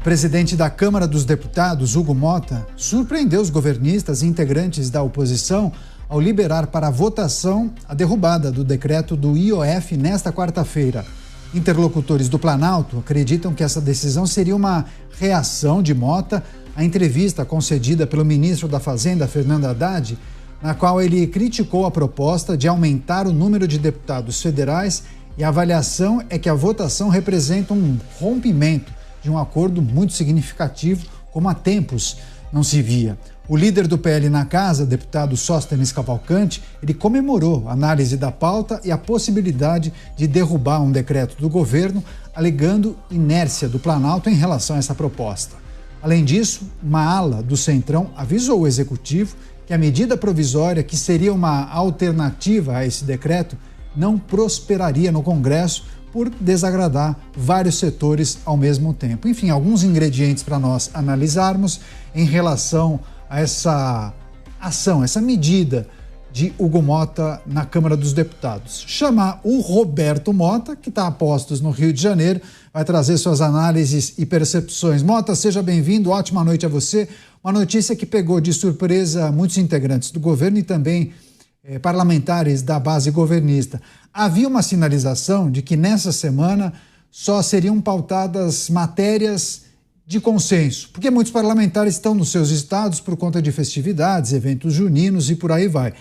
O presidente da Câmara dos Deputados, Hugo Motta, surpreendeu os governistas e integrantes da oposição ao liberar para votação a derrubada do decreto do IOF nesta quarta-feira. Interlocutores do Planalto acreditam que essa decisão seria uma reação de Motta à entrevista concedida pelo ministro da Fazenda, Fernando Haddad, na qual ele criticou a proposta de aumentar o número de deputados federais, e a avaliação é que a votação representa um rompimento de um acordo muito significativo, como há tempos não se via. O líder do PL na casa, deputado Sóstenes Cavalcante, ele comemorou a análise da pauta e a possibilidade de derrubar um decreto do governo, alegando inércia do Planalto em relação a essa proposta. Além disso, uma ala do Centrão avisou o Executivo que a medida provisória, que seria uma alternativa a esse decreto, não prosperaria no Congresso por desagradar vários setores ao mesmo tempo. Enfim, alguns ingredientes para nós analisarmos em relação a essa ação, essa medida de Hugo Motta na Câmara dos Deputados. Chamar o Roberto Motta, que está a postos no Rio de Janeiro, vai trazer suas análises e percepções. Motta, seja bem-vindo, ótima noite a você. Uma notícia que pegou de surpresa muitos integrantes do governo e também parlamentares da base governista. Havia uma sinalização de que nessa semana só seriam pautadas matérias de consenso, porque muitos parlamentares estão nos seus estados por conta de festividades, eventos juninos e por aí vai.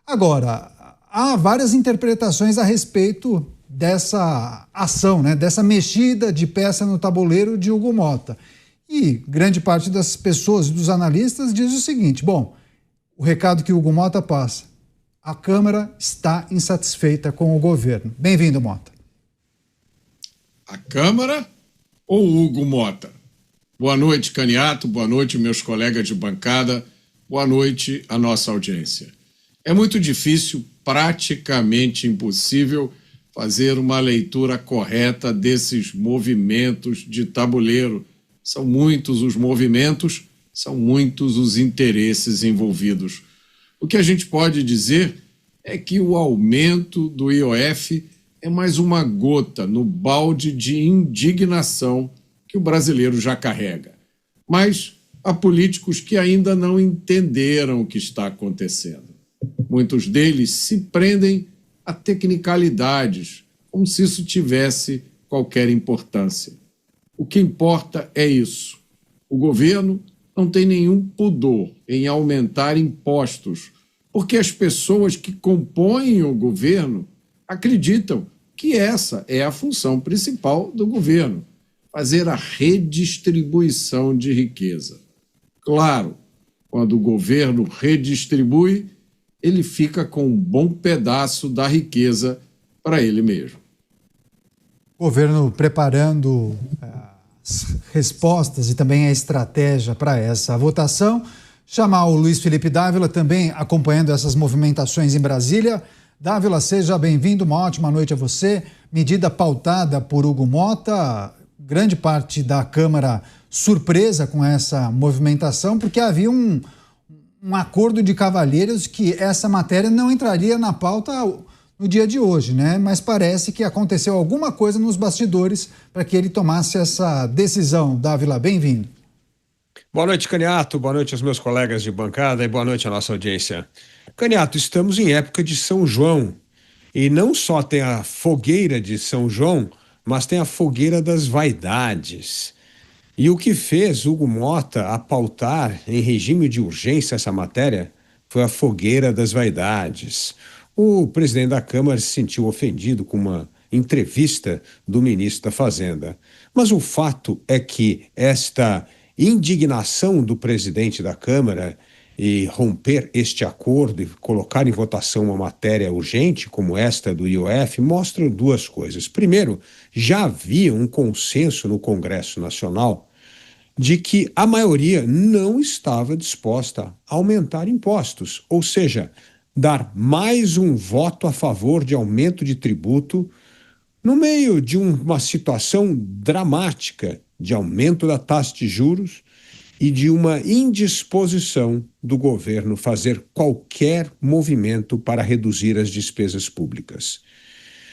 Agora, há várias interpretações a respeito dessa ação, dessa mexida de peça no tabuleiro de Hugo Motta. E grande parte das pessoas, dos analistas, diz o seguinte: bom, o recado que Hugo Motta passa: a Câmara está insatisfeita com o governo. Bem-vindo, Motta. A Câmara ou Hugo Motta? Boa noite, Caniato. Boa noite, meus colegas de bancada. Boa noite à nossa audiência. É muito difícil, praticamente impossível, fazer uma leitura correta desses movimentos de tabuleiro. São muitos os movimentos, são muitos os interesses envolvidos. O que a gente pode dizer é que o aumento do IOF é mais uma gota no balde de indignação que o brasileiro já carrega. Mas há políticos que ainda não entenderam o que está acontecendo. Muitos deles se prendem a tecnicalidades, como se isso tivesse qualquer importância. O que importa é isso. O governo não tem nenhum pudor em aumentar impostos, porque as pessoas que compõem o governo acreditam que essa é a função principal do governo, fazer a redistribuição de riqueza. Claro, quando o governo redistribui, ele fica com um bom pedaço da riqueza para ele mesmo. O governo preparando as respostas e também a estratégia para essa votação. Chamar o Luiz Felipe Dávila, também acompanhando essas movimentações em Brasília. Dávila, seja bem-vindo, uma ótima noite a você. Medida pautada por Hugo Motta, grande parte da Câmara surpresa com essa movimentação, porque havia um acordo de cavalheiros que essa matéria não entraria na pauta no dia de hoje, Mas parece que aconteceu alguma coisa nos bastidores para que ele tomasse essa decisão. Dávila, bem-vindo. Boa noite, Caniato, boa noite aos meus colegas de bancada e boa noite à nossa audiência. Caniato, estamos em época de São João e não só tem a fogueira de São João, mas tem a fogueira das vaidades. E o que fez Hugo Motta a pautar em regime de urgência essa matéria foi a fogueira das vaidades. O presidente da Câmara se sentiu ofendido com uma entrevista do ministro da Fazenda. Mas o fato é que esta indignação do presidente da Câmara e romper este acordo e colocar em votação uma matéria urgente como esta do IOF mostram duas coisas. Primeiro, já havia um consenso no Congresso Nacional de que a maioria não estava disposta a aumentar impostos, ou seja, dar mais um voto a favor de aumento de tributo no meio de uma situação dramática de aumento da taxa de juros e de uma indisposição do governo fazer qualquer movimento para reduzir as despesas públicas.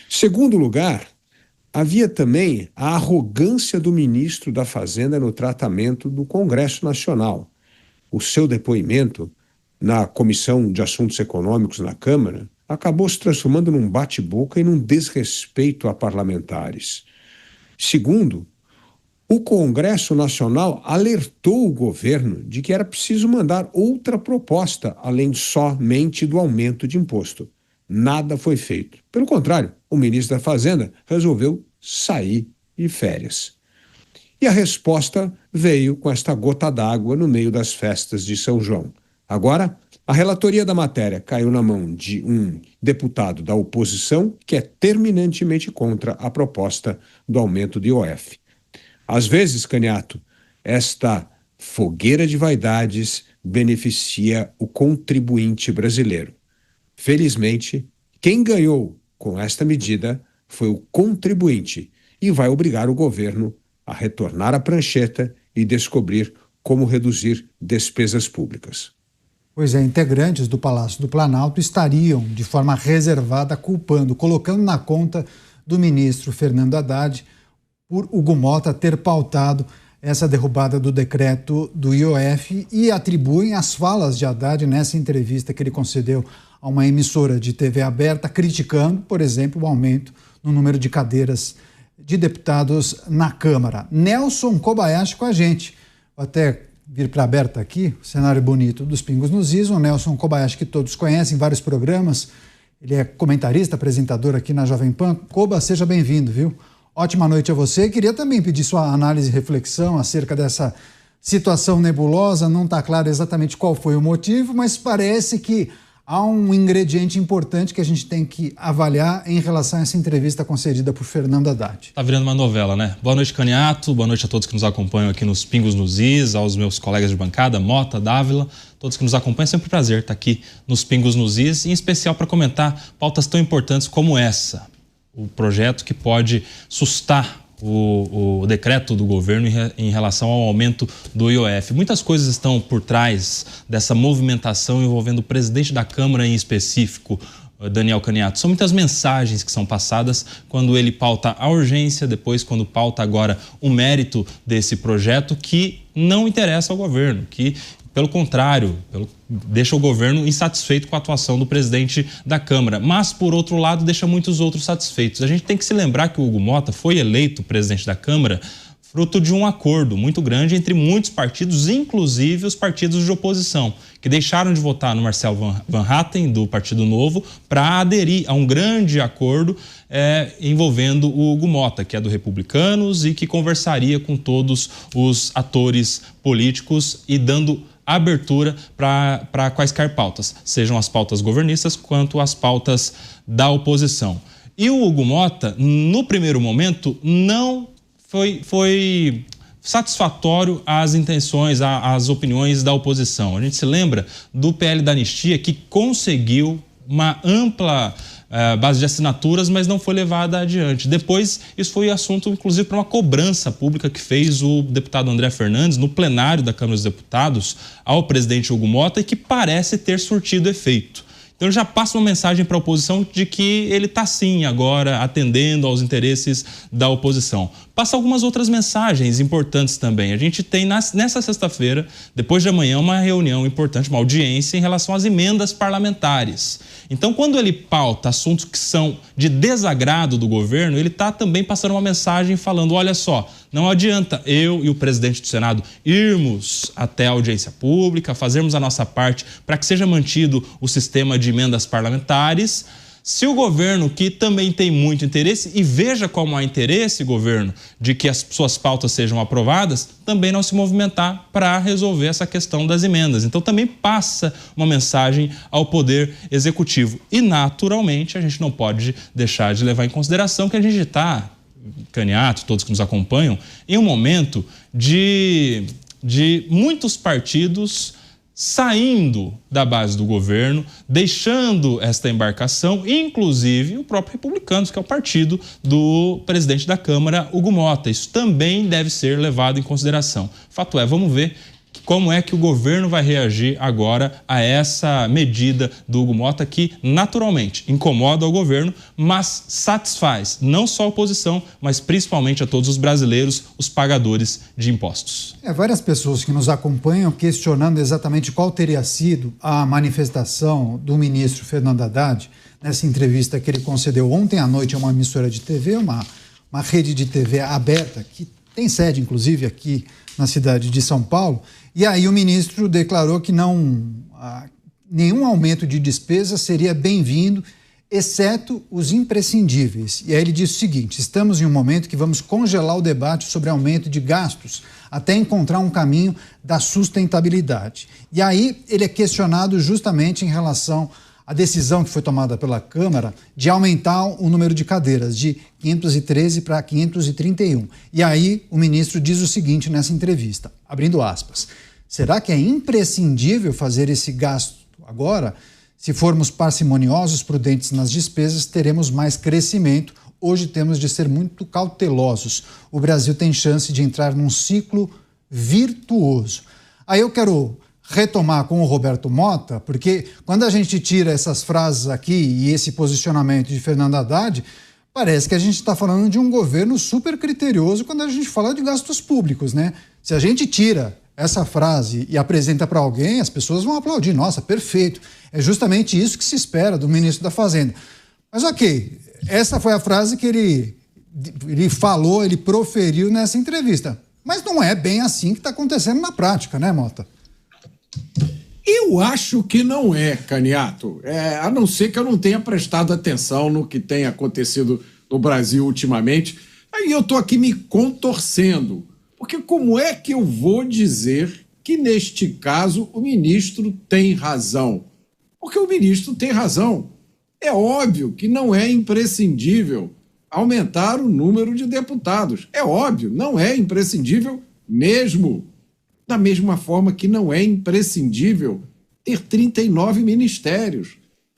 Segundo lugar, havia também a arrogância do ministro da Fazenda no tratamento do Congresso Nacional. O seu depoimento na Comissão de Assuntos Econômicos na Câmara acabou se transformando num bate-boca e num desrespeito a parlamentares. Segundo, o Congresso Nacional alertou o governo de que era preciso mandar outra proposta, além somente do aumento de imposto. Nada foi feito. Pelo contrário, o ministro da Fazenda resolveu sair de férias. E a resposta veio com esta gota d'água no meio das festas de São João. Agora, a relatoria da matéria caiu na mão de um deputado da oposição que é terminantemente contra a proposta do aumento do IOF. Às vezes, Caniato, esta fogueira de vaidades beneficia o contribuinte brasileiro. Felizmente, quem ganhou com esta medida foi o contribuinte e vai obrigar o governo a retornar à prancheta e descobrir como reduzir despesas públicas. Pois é, integrantes do Palácio do Planalto estariam, de forma reservada, colocando na conta do ministro Fernando Haddad por Hugo Mota ter pautado essa derrubada do decreto do IOF e atribuem as falas de Haddad nessa entrevista que ele concedeu a uma emissora de TV aberta, criticando, por exemplo, o aumento no número de cadeiras de deputados na Câmara. Nelson Kobayashi com a gente. Vou até vir para aberta aqui, o cenário bonito dos Pingos nos Is. O Nelson Kobayashi, que todos conhecem, vários programas. Ele é comentarista, apresentador aqui na Jovem Pan. Koba, seja bem-vindo, viu? Ótima noite a você. Queria também pedir sua análise e reflexão acerca dessa situação nebulosa. Não está claro exatamente qual foi o motivo, mas parece que há um ingrediente importante que a gente tem que avaliar em relação a essa entrevista concedida por Fernando Haddad. Tá virando uma novela, né? Boa noite, Caniato. Boa noite a todos que nos acompanham aqui nos Pingos nos Is, aos meus colegas de bancada, Mota, Dávila, todos que nos acompanham. É sempre um prazer estar aqui nos Pingos nos Is, em especial para comentar pautas tão importantes como essa. O projeto que pode sustar o decreto do governo em relação ao aumento do IOF. Muitas coisas estão por trás dessa movimentação envolvendo o presidente da Câmara em específico, Daniel Caniato. São muitas mensagens que são passadas quando ele pauta a urgência, depois quando pauta agora o mérito desse projeto que não interessa ao governo, que pelo contrário, deixa o governo insatisfeito com a atuação do presidente da Câmara. Mas, por outro lado, deixa muitos outros satisfeitos. A gente tem que se lembrar que o Hugo Mota foi eleito presidente da Câmara fruto de um acordo muito grande entre muitos partidos, inclusive os partidos de oposição, que deixaram de votar no Marcelo Van Hatten, do Partido Novo, para aderir a um grande acordo envolvendo o Hugo Mota, que é do Republicanos e que conversaria com todos os atores políticos e dando abertura para quaisquer pautas, sejam as pautas governistas quanto as pautas da oposição. E o Hugo Mota, no primeiro momento, não foi satisfatório às intenções, às opiniões da oposição. A gente se lembra do PL da Anistia, que conseguiu uma ampla base de assinaturas, mas não foi levada adiante. Depois, isso foi assunto, inclusive, para uma cobrança pública que fez o deputado André Fernandes no plenário da Câmara dos Deputados ao presidente Hugo Mota e que parece ter surtido efeito. Então, ele já passa uma mensagem para a oposição de que ele está, sim, agora atendendo aos interesses da oposição. Passa algumas outras mensagens importantes também. A gente tem, nessa sexta-feira, depois de amanhã, uma reunião importante, uma audiência em relação às emendas parlamentares. Então, quando ele pauta assuntos que são de desagrado do governo, ele está também passando uma mensagem falando, olha só, não adianta eu e o presidente do Senado irmos até a audiência pública, fazermos a nossa parte para que seja mantido o sistema de emendas parlamentares, se o governo, que também tem muito interesse, e veja como há interesse, governo, de que as suas pautas sejam aprovadas, também não se movimentar para resolver essa questão das emendas. Então também passa uma mensagem ao Poder Executivo. E, naturalmente, a gente não pode deixar de levar em consideração que a gente está, Caniato, todos que nos acompanham, em um momento de muitos partidos saindo da base do governo, deixando esta embarcação, inclusive o próprio Republicanos, que é o partido do presidente da Câmara, Hugo Mota. Isso também deve ser levado em consideração. Fato é, vamos ver como é que o governo vai reagir agora a essa medida do Hugo Mota que, naturalmente, incomoda o governo, mas satisfaz não só a oposição, mas principalmente a todos os brasileiros, os pagadores de impostos. Várias pessoas que nos acompanham questionando exatamente qual teria sido a manifestação do ministro Fernando Haddad nessa entrevista que ele concedeu ontem à noite a uma emissora de TV, uma rede de TV aberta, que tem sede, inclusive, aqui na cidade de São Paulo. E aí o ministro declarou que nenhum aumento de despesas seria bem-vindo, exceto os imprescindíveis. E aí ele disse o seguinte: estamos em um momento que vamos congelar o debate sobre aumento de gastos até encontrar um caminho da sustentabilidade. E aí ele é questionado justamente em relação à decisão que foi tomada pela Câmara de aumentar o número de cadeiras de 513 para 531. E aí o ministro diz o seguinte nessa entrevista, abrindo aspas: será que é imprescindível fazer esse gasto agora? Se formos parcimoniosos, prudentes nas despesas, teremos mais crescimento. Hoje temos de ser muito cautelosos. O Brasil tem chance de entrar num ciclo virtuoso. Aí eu quero retomar com o Roberto Mota, porque quando a gente tira essas frases aqui e esse posicionamento de Fernando Haddad, parece que a gente está falando de um governo super criterioso quando a gente fala de gastos públicos, né? Se a gente tira essa frase e apresenta para alguém, as pessoas vão aplaudir. Nossa, perfeito. É justamente isso que se espera do ministro da Fazenda. Mas ok, essa foi a frase que ele falou, ele proferiu nessa entrevista. Mas não é bem assim que está acontecendo na prática, né, Mota? Eu acho que não é, Caniato. A não ser que eu não tenha prestado atenção no que tem acontecido no Brasil ultimamente. Aí eu estou aqui me contorcendo. Porque como é que eu vou dizer que, neste caso, o ministro tem razão? Porque o ministro tem razão. É óbvio que não é imprescindível aumentar o número de deputados. É óbvio, não é imprescindível mesmo. Da mesma forma que não é imprescindível ter 39 ministérios.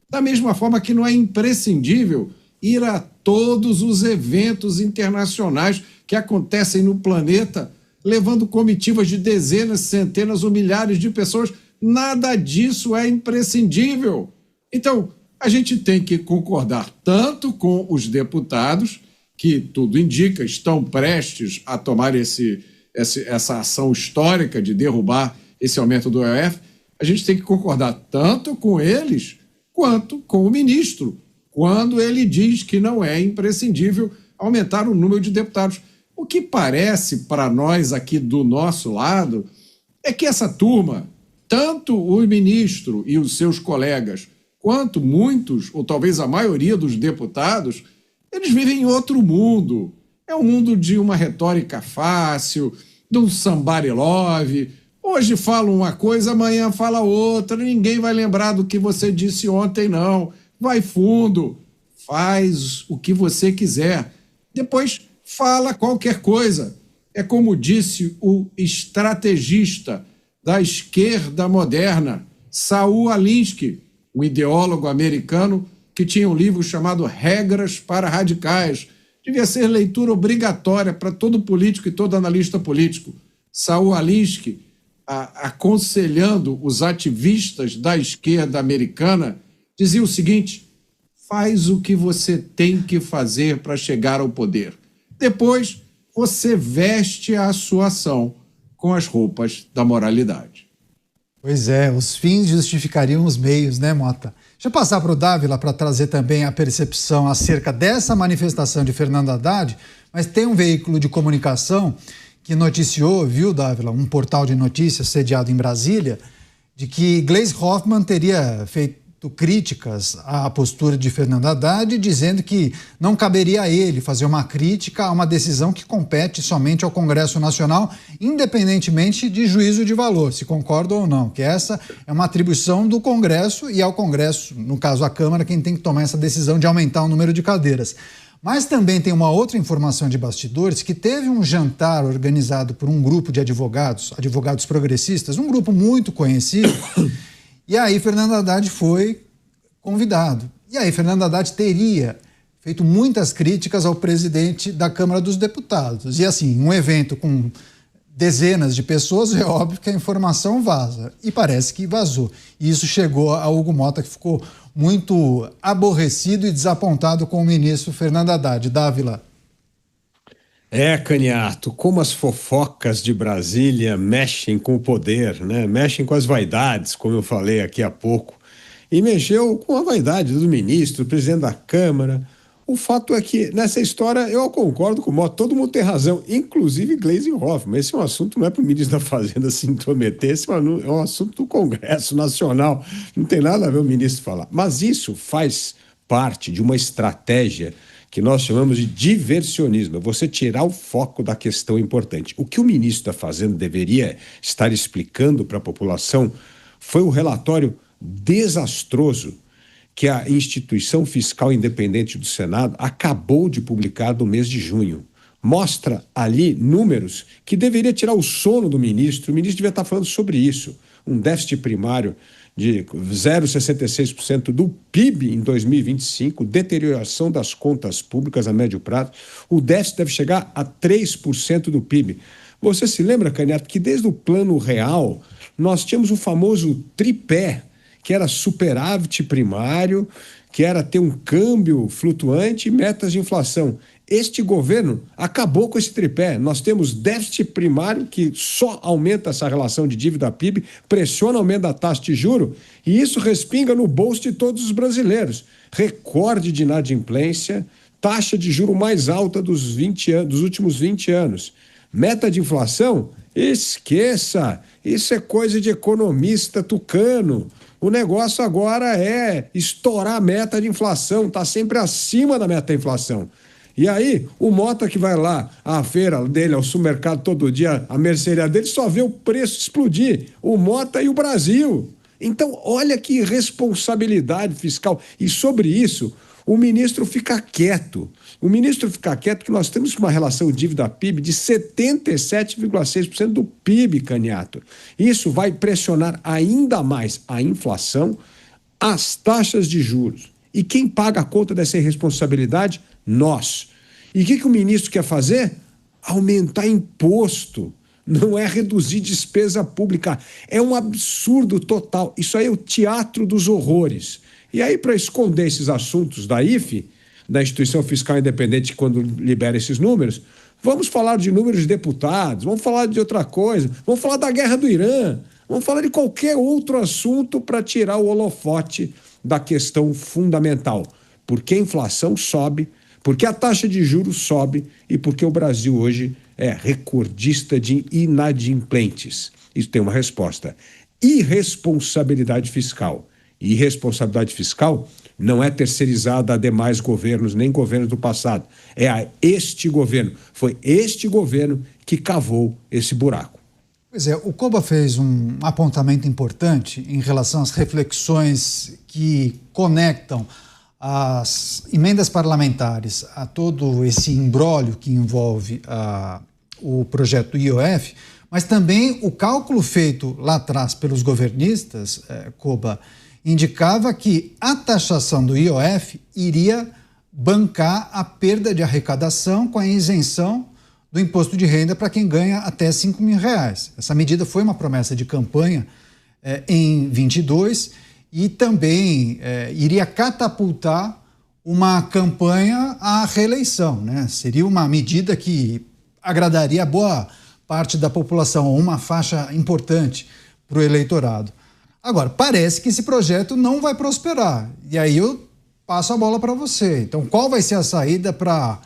Da mesma forma que não é imprescindível ir a todos os eventos internacionais que acontecem no planeta, levando comitivas de dezenas, centenas ou milhares de pessoas. Nada disso é imprescindível. Então, a gente tem que concordar tanto com os deputados, que tudo indica, estão prestes a tomar essa ação histórica de derrubar esse aumento do IOF, a gente tem que concordar tanto com eles quanto com o ministro, quando ele diz que não é imprescindível aumentar o número de deputados. O que parece para nós aqui do nosso lado é que essa turma, tanto o ministro e os seus colegas, quanto muitos, ou talvez a maioria dos deputados, eles vivem em outro mundo. É um mundo de uma retórica fácil, de um somebody love. Hoje fala uma coisa, amanhã fala outra. Ninguém vai lembrar do que você disse ontem, não. Vai fundo, faz o que você quiser. Depois fala qualquer coisa. É como disse o estrategista da esquerda moderna, Saul Alinsky, um ideólogo americano que tinha um livro chamado Regras para Radicais. Devia ser leitura obrigatória para todo político e todo analista político. Saul Alinsky, aconselhando os ativistas da esquerda americana, dizia o seguinte: faz o que você tem que fazer para chegar ao poder. Depois, você veste a sua ação com as roupas da moralidade. Pois é, os fins justificariam os meios, né, Mota? Deixa eu passar para o Dávila para trazer também a percepção acerca dessa manifestação de Fernando Haddad, mas tem um veículo de comunicação que noticiou, viu, Dávila, um portal de notícias sediado em Brasília, de que Gleisi Hoffmann teria feito críticas à postura de Fernando Haddad, dizendo que não caberia a ele fazer uma crítica a uma decisão que compete somente ao Congresso Nacional, independentemente de juízo de valor, se concorda ou não, que essa é uma atribuição do Congresso e ao Congresso, no caso a Câmara, quem tem que tomar essa decisão de aumentar o número de cadeiras. Mas também tem uma outra informação de bastidores, que teve um jantar organizado por um grupo de advogados progressistas, um grupo muito conhecido. E aí Fernando Haddad foi convidado. E aí Fernando Haddad teria feito muitas críticas ao presidente da Câmara dos Deputados. E assim, um evento com dezenas de pessoas, é óbvio que a informação vaza. E parece que vazou. E isso chegou a Hugo Mota, que ficou muito aborrecido e desapontado com o ministro Fernando Haddad. Dávila. Caniato, como as fofocas de Brasília mexem com o poder, né? Mexem com as vaidades, como eu falei aqui há pouco. E mexeu com a vaidade do ministro, do presidente da Câmara. O fato é que, nessa história, eu concordo com o Mota, todo mundo tem razão, inclusive Gleisi Hoffmann. Esse é um assunto, não é para o ministro da Fazenda se intrometer, esse é um assunto do Congresso Nacional. Não tem nada a ver o ministro falar. Mas isso faz parte de uma estratégia que nós chamamos de diversionismo, é você tirar o foco da questão importante. O que o ministro da Fazenda deveria estar explicando para a população foi o relatório desastroso que a Instituição Fiscal Independente do Senado acabou de publicar no mês de junho. Mostra ali números que deveria tirar o sono do ministro. O ministro devia estar falando sobre isso. Um déficit primário de 0,66% do PIB em 2025, deterioração das contas públicas a médio prazo. O déficit deve chegar a 3% do PIB. Você se lembra, Caniato, que desde o Plano Real nós tínhamos o famoso tripé, que era superávit primário, que era ter um câmbio flutuante e metas de inflação. Este governo acabou com esse tripé. Nós temos déficit primário, que só aumenta essa relação de dívida-PIB, pressiona o aumento da taxa de juros, e isso respinga no bolso de todos os brasileiros. Recorde de inadimplência, taxa de juros mais alta dos últimos 20 anos. Meta de inflação? Esqueça! Isso é coisa de economista tucano. O negócio agora é estourar a meta de inflação, está sempre acima da meta de inflação. E aí, o Mota que vai lá à feira dele, ao supermercado todo dia, a mercearia dele, só vê o preço explodir. O Mota e o Brasil. Então, olha que irresponsabilidade fiscal. E sobre isso, o ministro fica quieto. O ministro fica quieto que nós temos uma relação dívida-PIB de 77,6% do PIB, Caniato. Isso vai pressionar ainda mais a inflação, as taxas de juros. E quem paga a conta dessa irresponsabilidade? Nós. E o que o ministro quer fazer? Aumentar imposto. Não é reduzir despesa pública. É um absurdo total. Isso aí é o teatro dos horrores. E aí, para esconder esses assuntos da IFE, da Instituição Fiscal Independente, quando libera esses números, vamos falar de números de deputados, vamos falar de outra coisa, vamos falar da guerra do Irã, vamos falar de qualquer outro assunto para tirar o holofote da questão fundamental. Porque a inflação sobe, porque a taxa de juros sobe e porque o Brasil hoje é recordista de inadimplentes. Isso tem uma resposta. Irresponsabilidade fiscal. E irresponsabilidade fiscal não é terceirizada a demais governos, nem governos do passado. É a este governo. Foi este governo que cavou esse buraco. Pois é, o Koba fez um apontamento importante em relação às reflexões que conectam as emendas parlamentares a todo esse imbróglio que envolve o projeto do IOF, mas também o cálculo feito lá atrás pelos governistas, Koba, indicava que a taxação do IOF iria bancar a perda de arrecadação com a isenção do imposto de renda para quem ganha até R$5 mil. Essa medida foi uma promessa de campanha em 22 e também iria catapultar uma campanha à reeleição, né? Seria uma medida que agradaria a boa parte da população, uma faixa importante para o eleitorado. Agora, parece que esse projeto não vai prosperar. E aí eu passo a bola para você. Então, qual vai ser a saída para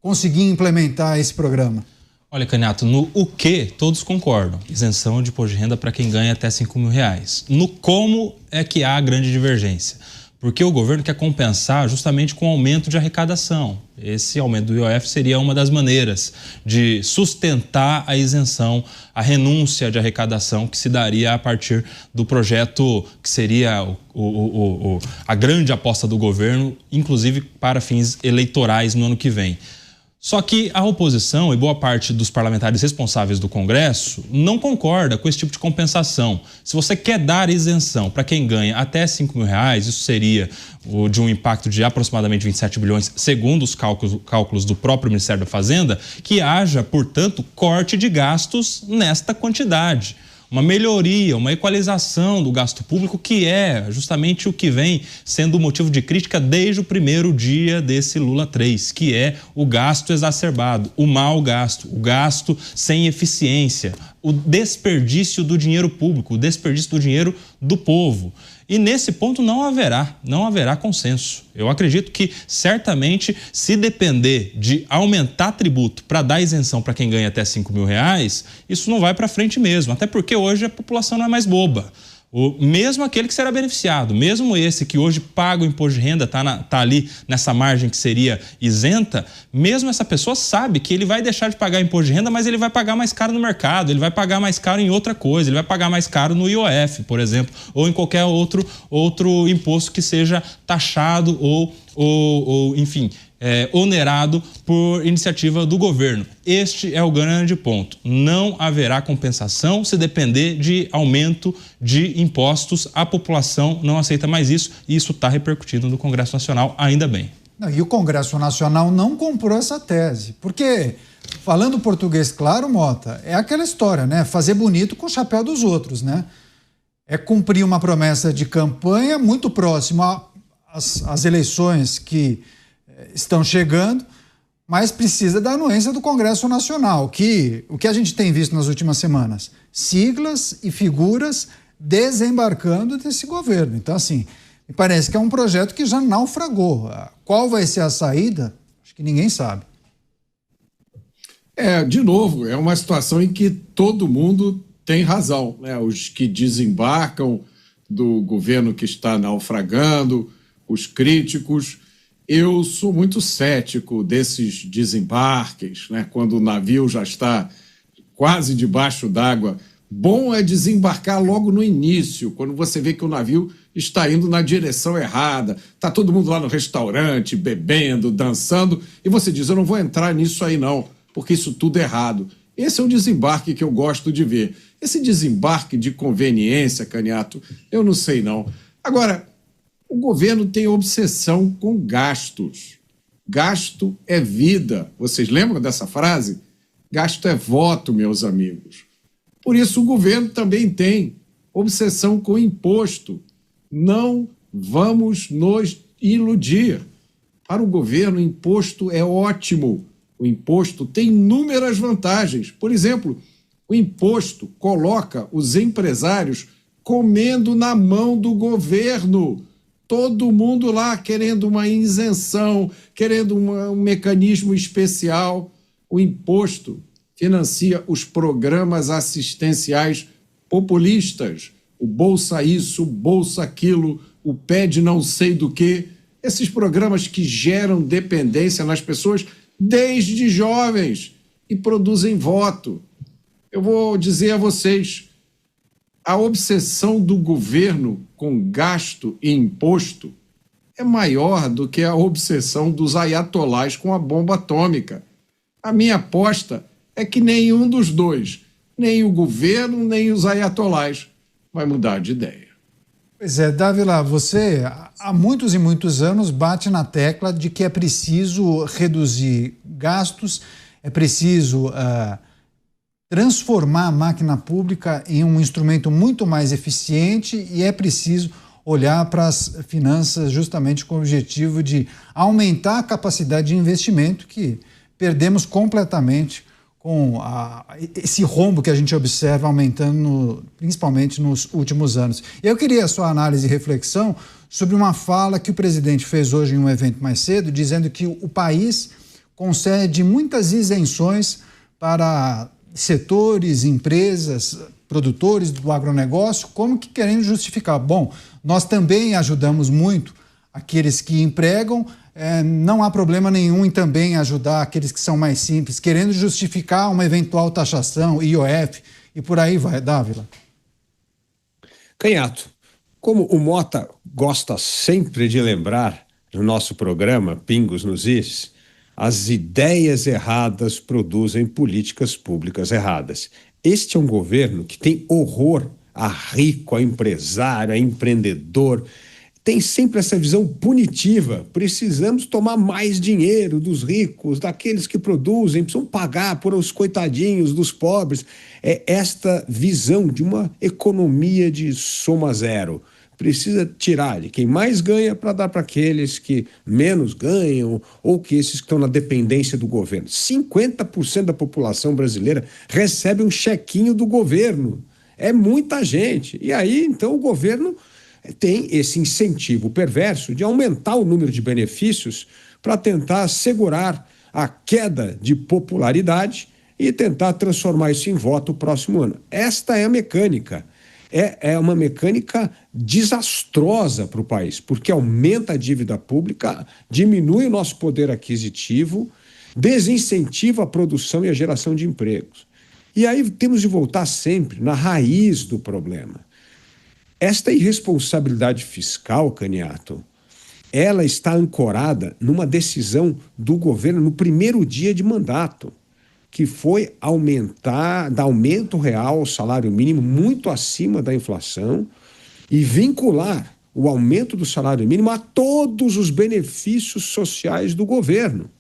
conseguir implementar esse programa? Olha, Caniato, no o que todos concordam. Isenção de imposto de renda para quem ganha até R$5 mil. No como é que há grande divergência. Porque o governo quer compensar justamente com o aumento de arrecadação. Esse aumento do IOF seria uma das maneiras de sustentar a isenção, a renúncia de arrecadação que se daria a partir do projeto que seria a grande aposta do governo, inclusive para fins eleitorais no ano que vem. Só que a oposição e boa parte dos parlamentares responsáveis do Congresso não concorda com esse tipo de compensação. Se você quer dar isenção para quem ganha até R$5.000, isso seria de um impacto de aproximadamente 27 bilhões, segundo os cálculos do próprio Ministério da Fazenda, que haja, portanto, corte de gastos nesta quantidade. Uma melhoria, uma equalização do gasto público, que é justamente o que vem sendo motivo de crítica desde o primeiro dia desse Lula 3, que é o gasto exacerbado, o mau gasto, o gasto sem eficiência, o desperdício do dinheiro público, o desperdício do dinheiro do povo. E nesse ponto não haverá consenso. Eu acredito que certamente, se depender de aumentar tributo para dar isenção para quem ganha até R$5.000, isso não vai para frente mesmo, até porque hoje a população não é mais boba. Mesmo aquele que será beneficiado, mesmo esse que hoje paga o imposto de renda, está ali nessa margem que seria isenta, mesmo essa pessoa sabe que ele vai deixar de pagar imposto de renda, mas ele vai pagar mais caro no mercado, ele vai pagar mais caro em outra coisa, ele vai pagar mais caro no IOF, por exemplo, ou em qualquer outro imposto que seja taxado ou enfim, onerado por iniciativa do governo. Este é o grande ponto. Não haverá compensação se depender de aumento de impostos. A população não aceita mais isso e isso está repercutindo no Congresso Nacional, ainda bem. Não, e o Congresso Nacional não comprou essa tese, porque, falando português claro, Mota, é aquela história, né? Fazer bonito com o chapéu dos outros, né? É cumprir uma promessa de campanha muito próxima às eleições que estão chegando, mas precisa da anuência do Congresso Nacional, o que a gente tem visto nas últimas semanas? Siglas e figuras desembarcando desse governo. Então, assim, me parece que é um projeto que já naufragou. Qual vai ser a saída? Acho que ninguém sabe. De novo, é uma situação em que todo mundo tem razão, né? Os que desembarcam do governo que está naufragando, os críticos. Eu sou muito cético desses desembarques, né? Quando o navio já está quase debaixo d'água. Bom é desembarcar logo no início, quando você vê que o navio está indo na direção errada, está todo mundo lá no restaurante, bebendo, dançando, e você diz, eu não vou entrar nisso aí não, porque isso tudo é errado. Esse é o desembarque que eu gosto de ver. Esse desembarque de conveniência, Caniato, eu não sei não. Agora, o governo tem obsessão com gastos. Gasto é vida. Vocês lembram dessa frase? Gasto é voto, meus amigos. Por isso o governo também tem obsessão com imposto. Não vamos nos iludir. Para o governo, o imposto é ótimo. O imposto tem inúmeras vantagens. Por exemplo, o imposto coloca os empresários comendo na mão do governo. Todo mundo lá querendo uma isenção, querendo um mecanismo especial. O imposto financia os programas assistenciais populistas. O Bolsa Isso, o Bolsa Aquilo, o PED não sei do que. Esses programas que geram dependência nas pessoas desde jovens e produzem voto. Eu vou dizer a vocês, a obsessão do governo com gasto e imposto é maior do que a obsessão dos ayatolás com a bomba atômica. A minha aposta é que nenhum dos dois, nem o governo, nem os ayatolás, vai mudar de ideia. Pois é, Dávila, você há muitos e muitos anos bate na tecla de que é preciso reduzir gastos, é preciso transformar a máquina pública em um instrumento muito mais eficiente e é preciso olhar para as finanças justamente com o objetivo de aumentar a capacidade de investimento que perdemos completamente com esse rombo que a gente observa aumentando principalmente nos últimos anos. Eu queria a sua análise e reflexão sobre uma fala que o presidente fez hoje em um evento mais cedo, dizendo que o país concede muitas isenções para setores, empresas, produtores do agronegócio, como que querendo justificar. Bom, nós também ajudamos muito aqueles que empregam, não há problema nenhum em também ajudar aqueles que são mais simples, querendo justificar uma eventual taxação, IOF, e por aí vai, Dávila. Canhato, como o Mota gosta sempre de lembrar no nosso programa, Pingos nos Is, As ideias erradas produzem políticas públicas erradas. Este é um governo que tem horror a rico, a empresário, a empreendedor. Tem sempre essa visão punitiva. Precisamos tomar mais dinheiro dos ricos, daqueles que produzem, precisam pagar por os coitadinhos dos pobres. É esta visão de uma economia de soma zero. Precisa tirar de quem mais ganha para dar para aqueles que menos ganham ou que esses que estão na dependência do governo. 50% da população brasileira recebe um chequinho do governo. É muita gente. E aí, então, o governo tem esse incentivo perverso de aumentar o número de benefícios para tentar segurar a queda de popularidade e tentar transformar isso em voto no próximo ano. Esta é a mecânica. É uma mecânica desastrosa para o país, porque aumenta a dívida pública, diminui o nosso poder aquisitivo, desincentiva a produção e a geração de empregos. E aí temos de voltar sempre na raiz do problema. Esta irresponsabilidade fiscal, Caniato, ela está ancorada numa decisão do governo no primeiro dia de mandato, que foi dar aumento real ao salário mínimo muito acima da inflação e vincular o aumento do salário mínimo a todos os benefícios sociais do governo.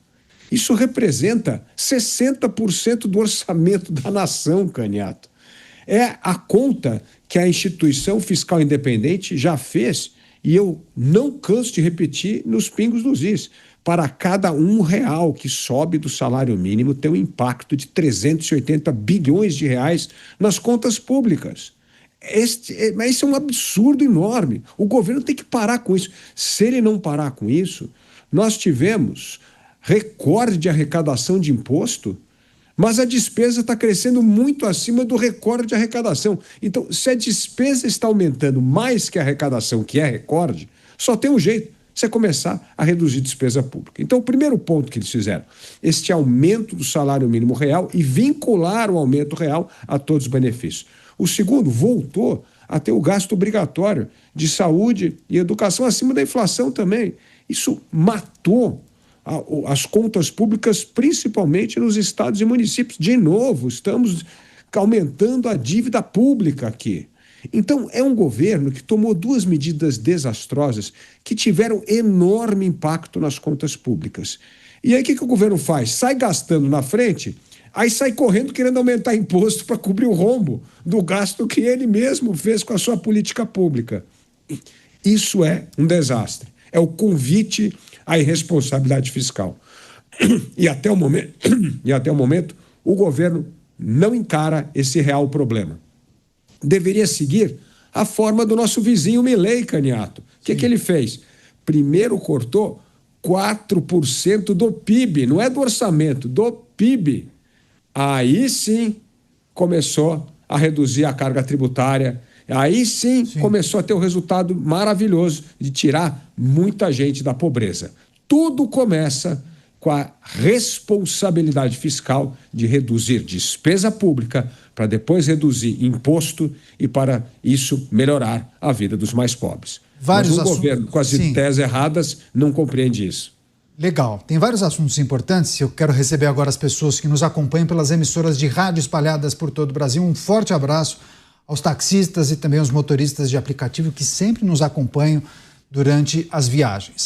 Isso representa 60% do orçamento da nação, Caniato. É a conta que a instituição fiscal independente já fez e eu não canso de repetir nos pingos dos is. Para cada R$1 que sobe do salário mínimo, tem um impacto de 380 bilhões de reais nas contas públicas. Mas isso é um absurdo enorme. O governo tem que parar com isso. Se ele não parar com isso, nós tivemos recorde de arrecadação de imposto, mas a despesa está crescendo muito acima do recorde de arrecadação. Então, se a despesa está aumentando mais que a arrecadação, que é recorde, só tem um jeito. Você começar a reduzir despesa pública. Então, o primeiro ponto que eles fizeram, este aumento do salário mínimo real e vincular o aumento real a todos os benefícios. O segundo, voltou a ter o gasto obrigatório de saúde e educação acima da inflação também. Isso matou as contas públicas, principalmente nos estados e municípios. De novo, estamos aumentando a dívida pública aqui. Então, é um governo que tomou duas medidas desastrosas que tiveram enorme impacto nas contas públicas. E aí, o que o governo faz? Sai gastando na frente, aí sai correndo querendo aumentar imposto para cobrir o rombo do gasto que ele mesmo fez com a sua política pública. Isso é um desastre. É o convite à irresponsabilidade fiscal. E até o momento, o governo não encara esse real problema. Deveria seguir a forma do nosso vizinho Milei, Caniato. O que ele fez? Primeiro cortou 4% do PIB, não é do orçamento, do PIB. Aí sim começou a reduzir a carga tributária, aí sim começou a ter o resultado maravilhoso de tirar muita gente da pobreza. Tudo começa com a responsabilidade fiscal de reduzir despesa pública para depois reduzir imposto e para isso melhorar a vida dos mais pobres. Mas o governo com as ideias erradas não compreende isso. Legal. Tem vários assuntos importantes. Eu quero receber agora as pessoas que nos acompanham pelas emissoras de rádio espalhadas por todo o Brasil. Um forte abraço aos taxistas e também aos motoristas de aplicativo que sempre nos acompanham durante as viagens.